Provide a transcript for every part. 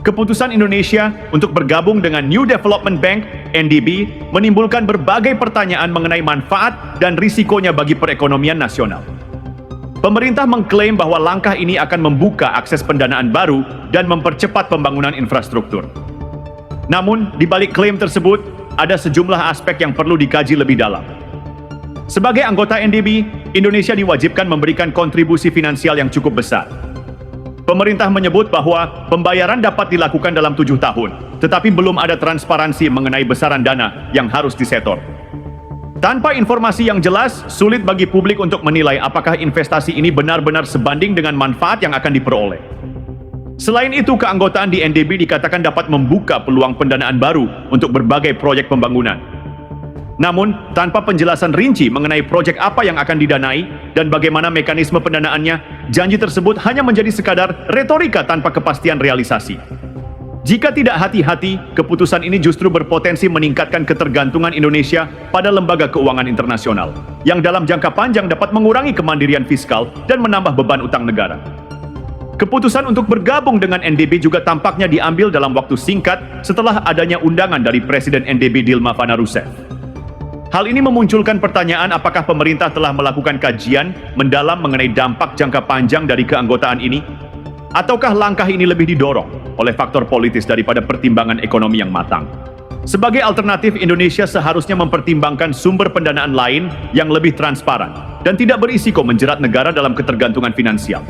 Keputusan Indonesia untuk bergabung dengan New Development Bank (NDB) menimbulkan berbagai pertanyaan mengenai manfaat dan risikonya bagi perekonomian nasional. Pemerintah mengklaim bahwa langkah ini akan membuka akses pendanaan baru dan mempercepat pembangunan infrastruktur. Namun, di balik klaim tersebut, ada sejumlah aspek yang perlu dikaji lebih dalam. Sebagai anggota NDB, Indonesia diwajibkan memberikan kontribusi finansial yang cukup besar. Pemerintah menyebut bahwa pembayaran dapat dilakukan dalam 7 tahun, tetapi belum ada transparansi mengenai besaran dana yang harus disetor. Tanpa informasi yang jelas, sulit bagi publik untuk menilai apakah investasi ini benar-benar sebanding dengan manfaat yang akan diperoleh. Selain itu, keanggotaan di NDB dikatakan dapat membuka peluang pendanaan baru untuk berbagai proyek pembangunan. Namun, tanpa penjelasan rinci mengenai proyek apa yang akan didanai dan bagaimana mekanisme pendanaannya, janji tersebut hanya menjadi sekadar retorika tanpa kepastian realisasi. Jika tidak hati-hati, keputusan ini justru berpotensi meningkatkan ketergantungan Indonesia pada lembaga keuangan internasional, yang dalam jangka panjang dapat mengurangi kemandirian fiskal dan menambah beban utang negara. Keputusan untuk bergabung dengan NDB juga tampaknya diambil dalam waktu singkat setelah adanya undangan dari Presiden NDB Dilma Vana Rousseff. Hal ini memunculkan pertanyaan apakah pemerintah telah melakukan kajian mendalam mengenai dampak jangka panjang dari keanggotaan ini, ataukah langkah ini lebih didorong oleh faktor politis daripada pertimbangan ekonomi yang matang. Sebagai alternatif, Indonesia seharusnya mempertimbangkan sumber pendanaan lain yang lebih transparan dan tidak berisiko menjerat negara dalam ketergantungan finansial.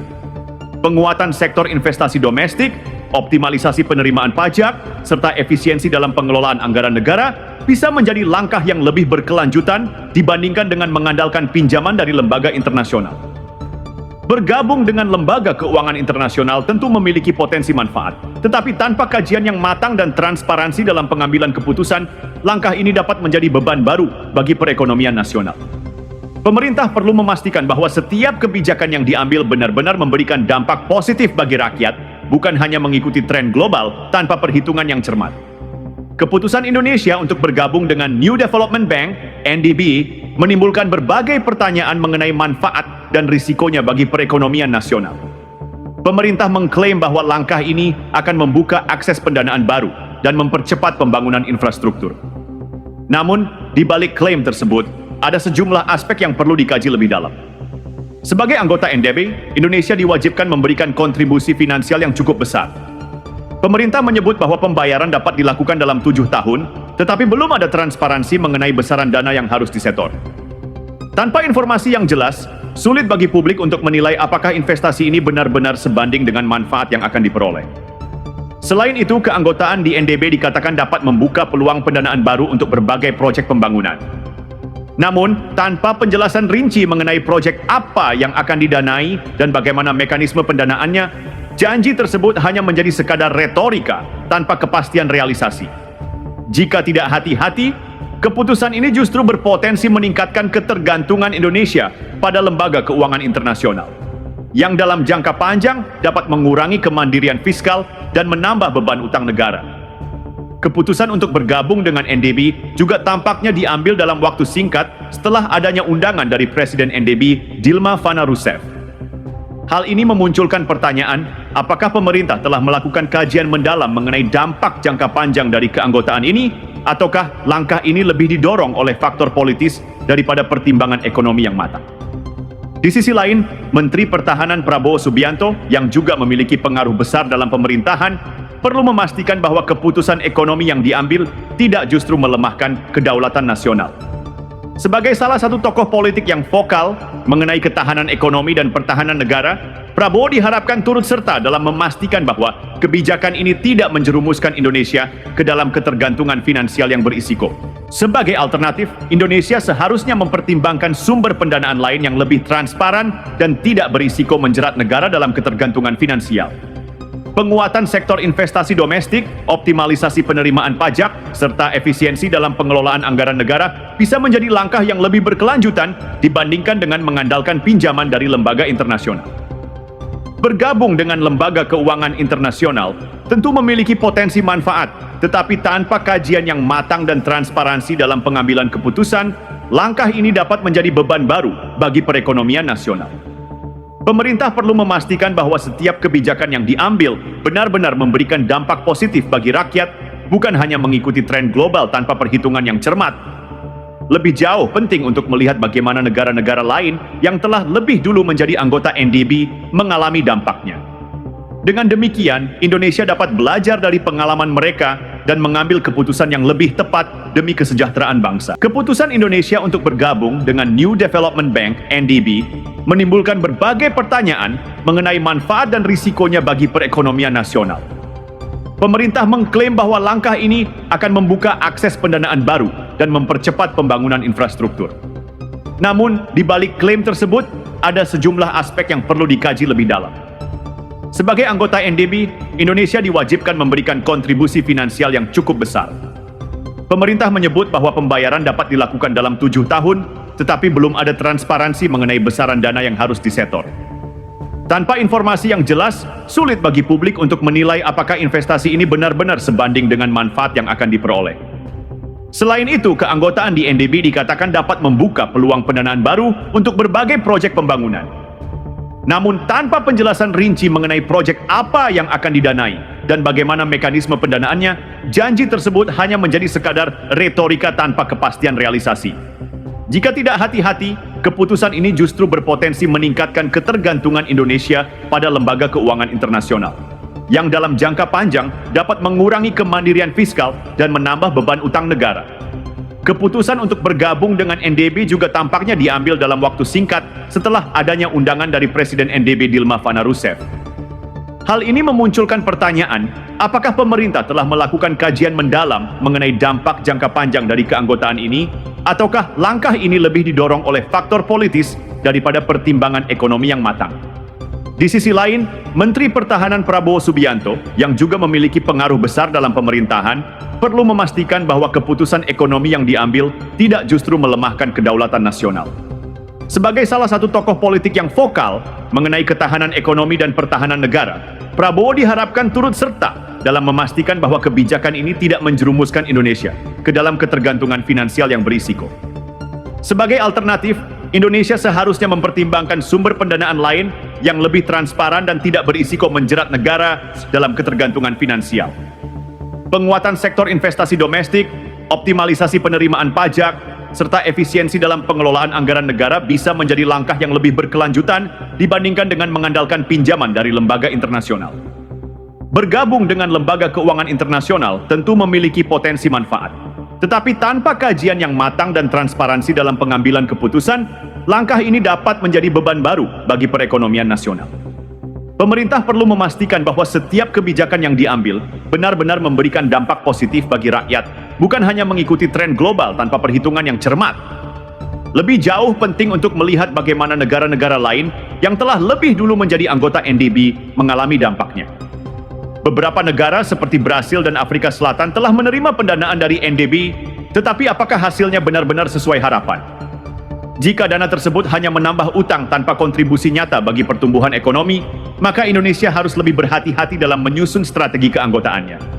Penguatan sektor investasi domestik, optimalisasi penerimaan pajak, serta efisiensi dalam pengelolaan anggaran negara bisa menjadi langkah yang lebih berkelanjutan dibandingkan dengan mengandalkan pinjaman dari lembaga internasional. Bergabung dengan lembaga keuangan internasional tentu memiliki potensi manfaat, tetapi tanpa kajian yang matang dan transparansi dalam pengambilan keputusan, langkah ini dapat menjadi beban baru bagi perekonomian nasional. Pemerintah perlu memastikan bahwa setiap kebijakan yang diambil benar-benar memberikan dampak positif bagi rakyat, bukan hanya mengikuti tren global tanpa perhitungan yang cermat. Keputusan Indonesia untuk bergabung dengan New Development Bank (NDB) menimbulkan berbagai pertanyaan mengenai manfaat dan risikonya bagi perekonomian nasional. Pemerintah mengklaim bahwa langkah ini akan membuka akses pendanaan baru dan mempercepat pembangunan infrastruktur. Namun, di balik klaim tersebut, ada sejumlah aspek yang perlu dikaji lebih dalam. Sebagai anggota NDB, Indonesia diwajibkan memberikan kontribusi finansial yang cukup besar. Pemerintah menyebut bahwa pembayaran dapat dilakukan dalam 7 tahun, tetapi belum ada transparansi mengenai besaran dana yang harus disetor. Tanpa informasi yang jelas, sulit bagi publik untuk menilai apakah investasi ini benar-benar sebanding dengan manfaat yang akan diperoleh. Selain itu, keanggotaan di NDB dikatakan dapat membuka peluang pendanaan baru untuk berbagai proyek pembangunan. Namun, tanpa penjelasan rinci mengenai proyek apa yang akan didanai dan bagaimana mekanisme pendanaannya, janji tersebut hanya menjadi sekadar retorika tanpa kepastian realisasi. Jika tidak hati-hati, keputusan ini justru berpotensi meningkatkan ketergantungan Indonesia pada lembaga keuangan internasional, yang dalam jangka panjang dapat mengurangi kemandirian fiskal dan menambah beban utang negara. Keputusan untuk bergabung dengan NDB juga tampaknya diambil dalam waktu singkat setelah adanya undangan dari Presiden NDB Dilma Vana Rousseff. Hal ini memunculkan pertanyaan, apakah pemerintah telah melakukan kajian mendalam mengenai dampak jangka panjang dari keanggotaan ini, ataukah langkah ini lebih didorong oleh faktor politis daripada pertimbangan ekonomi yang matang. Di sisi lain, Menteri Pertahanan Prabowo Subianto yang juga memiliki pengaruh besar dalam pemerintahan perlu memastikan bahwa keputusan ekonomi yang diambil tidak justru melemahkan kedaulatan nasional. Sebagai salah satu tokoh politik yang vokal mengenai ketahanan ekonomi dan pertahanan negara, Prabowo diharapkan turut serta dalam memastikan bahwa kebijakan ini tidak menjerumuskan Indonesia ke dalam ketergantungan finansial yang berisiko. Sebagai alternatif, Indonesia seharusnya mempertimbangkan sumber pendanaan lain yang lebih transparan dan tidak berisiko menjerat negara dalam ketergantungan finansial. Penguatan sektor investasi domestik, optimalisasi penerimaan pajak, serta efisiensi dalam pengelolaan anggaran negara bisa menjadi langkah yang lebih berkelanjutan dibandingkan dengan mengandalkan pinjaman dari lembaga internasional. Bergabung dengan lembaga keuangan internasional tentu memiliki potensi manfaat, tetapi tanpa kajian yang matang dan transparansi dalam pengambilan keputusan, langkah ini dapat menjadi beban baru bagi perekonomian nasional. Pemerintah perlu memastikan bahwa setiap kebijakan yang diambil benar-benar memberikan dampak positif bagi rakyat, bukan hanya mengikuti tren global tanpa perhitungan yang cermat. Lebih jauh penting untuk melihat bagaimana negara-negara lain yang telah lebih dulu menjadi anggota NDB mengalami dampaknya. Dengan demikian, Indonesia dapat belajar dari pengalaman mereka dan mengambil keputusan yang lebih tepat demi kesejahteraan bangsa. Keputusan Indonesia untuk bergabung dengan New Development Bank (NDB) menimbulkan berbagai pertanyaan mengenai manfaat dan risikonya bagi perekonomian nasional. Pemerintah mengklaim bahwa langkah ini akan membuka akses pendanaan baru dan mempercepat pembangunan infrastruktur. Namun, di balik klaim tersebut, ada sejumlah aspek yang perlu dikaji lebih dalam. Sebagai anggota NDB, Indonesia diwajibkan memberikan kontribusi finansial yang cukup besar. Pemerintah menyebut bahwa pembayaran dapat dilakukan dalam 7 tahun, tetapi belum ada transparansi mengenai besaran dana yang harus disetor. Tanpa informasi yang jelas, sulit bagi publik untuk menilai apakah investasi ini benar-benar sebanding dengan manfaat yang akan diperoleh. Selain itu, keanggotaan di NDB dikatakan dapat membuka peluang pendanaan baru untuk berbagai proyek pembangunan. Namun tanpa penjelasan rinci mengenai proyek apa yang akan didanai dan bagaimana mekanisme pendanaannya, janji tersebut hanya menjadi sekadar retorika tanpa kepastian realisasi. Jika tidak hati-hati, keputusan ini justru berpotensi meningkatkan ketergantungan Indonesia pada lembaga keuangan internasional, yang dalam jangka panjang dapat mengurangi kemandirian fiskal dan menambah beban utang negara. Keputusan untuk bergabung dengan NDB juga tampaknya diambil dalam waktu singkat setelah adanya undangan dari Presiden NDB Dilma Fana Rousseff. Hal ini memunculkan pertanyaan, apakah pemerintah telah melakukan kajian mendalam mengenai dampak jangka panjang dari keanggotaan ini, ataukah langkah ini lebih didorong oleh faktor politis daripada pertimbangan ekonomi yang matang? Di sisi lain, Menteri Pertahanan Prabowo Subianto, yang juga memiliki pengaruh besar dalam pemerintahan, perlu memastikan bahwa keputusan ekonomi yang diambil tidak justru melemahkan kedaulatan nasional. Sebagai salah satu tokoh politik yang vokal mengenai ketahanan ekonomi dan pertahanan negara, Prabowo diharapkan turut serta dalam memastikan bahwa kebijakan ini tidak menjerumuskan Indonesia ke dalam ketergantungan finansial yang berisiko. Sebagai alternatif, Indonesia seharusnya mempertimbangkan sumber pendanaan lain yang lebih transparan dan tidak berisiko menjerat negara dalam ketergantungan finansial. Penguatan sektor investasi domestik, optimalisasi penerimaan pajak, serta efisiensi dalam pengelolaan anggaran negara bisa menjadi langkah yang lebih berkelanjutan dibandingkan dengan mengandalkan pinjaman dari lembaga internasional. Bergabung dengan lembaga keuangan internasional tentu memiliki potensi manfaat. Tetapi tanpa kajian yang matang dan transparansi dalam pengambilan keputusan, langkah ini dapat menjadi beban baru bagi perekonomian nasional. Pemerintah perlu memastikan bahwa setiap kebijakan yang diambil benar-benar memberikan dampak positif bagi rakyat, bukan hanya mengikuti tren global tanpa perhitungan yang cermat. Lebih jauh penting untuk melihat bagaimana negara-negara lain yang telah lebih dulu menjadi anggota NDB mengalami dampaknya. Beberapa negara seperti Brasil dan Afrika Selatan telah menerima pendanaan dari NDB, tetapi apakah hasilnya benar-benar sesuai harapan? Jika dana tersebut hanya menambah utang tanpa kontribusi nyata bagi pertumbuhan ekonomi, maka Indonesia harus lebih berhati-hati dalam menyusun strategi keanggotaannya.